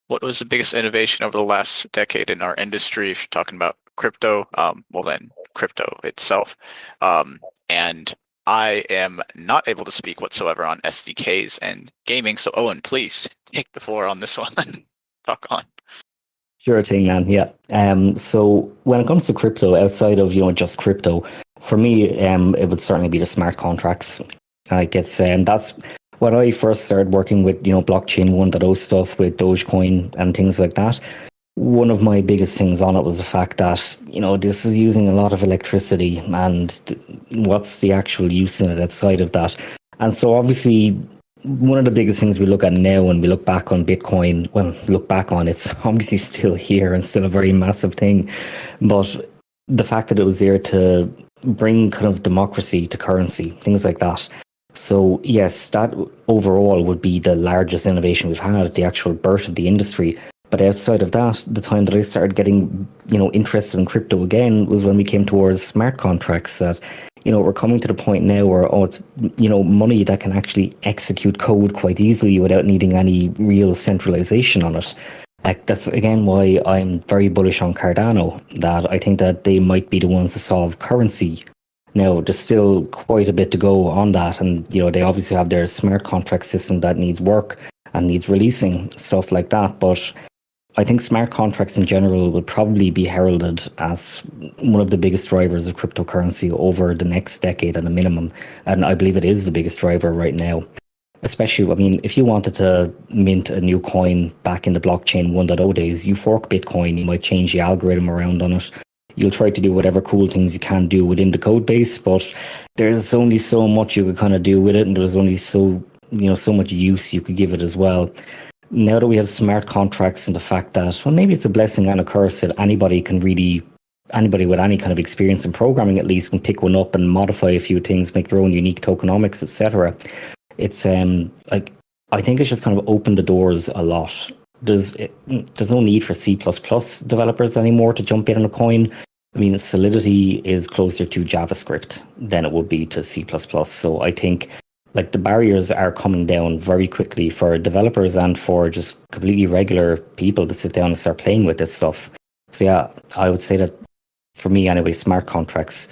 what was the biggest innovation over the last decade in our industry? If you're talking about crypto, well then crypto itself. And I am not able to speak whatsoever on SDKs and gaming. So Owen, please take the floor on this one. Talk on. Sure thing, man. Yeah. So when it comes to crypto, outside of just crypto, for me, it would certainly be the smart contracts. Like that's when I first started working with blockchain 1.0 stuff with Dogecoin and things like that. One of my biggest things on it was the fact that this is using a lot of electricity, and what's the actual use in it outside of that? And so obviously one of the biggest things we look at now when we look back on Bitcoin, well, look back on it's obviously still here and still a very massive thing. But the fact that it was there to bring kind of democracy to currency, things like that. So yes, that overall would be the largest innovation we've had, the actual birth of the industry. But outside of that, the time that I started getting, interested in crypto again was when we came towards smart contracts that, we're coming to the point now where, it's, money that can actually execute code quite easily without needing any real centralization on it. Like, that's again why I'm very bullish on Cardano, that I think that they might be the ones to solve currency. Now, there's still quite a bit to go on that, and they obviously have their smart contract system that needs work and needs releasing, stuff like that. But I think smart contracts in general will probably be heralded as one of the biggest drivers of cryptocurrency over the next decade at a minimum. And I believe it is the biggest driver right now. Especially, I mean, if you wanted to mint a new coin back in the blockchain 1.0 days, you fork Bitcoin, you might change the algorithm around on it. You'll try to do whatever cool things you can do within the code base, but there's only so much you could kind of do with it, and there's only so much use you could give it as well. Now that we have smart contracts and the fact that, well, maybe it's a blessing and a curse that anybody with any kind of experience in programming at least can pick one up and modify a few things, make their own unique tokenomics, etc. It's I think it's just kind of opened the doors a lot. There's no need for C++ developers anymore to jump in on a coin. I mean, Solidity is closer to JavaScript than it would be to C++. So I think the barriers are coming down very quickly for developers and for just completely regular people to sit down and start playing with this stuff. So yeah, I would say that for me anyway, smart contracts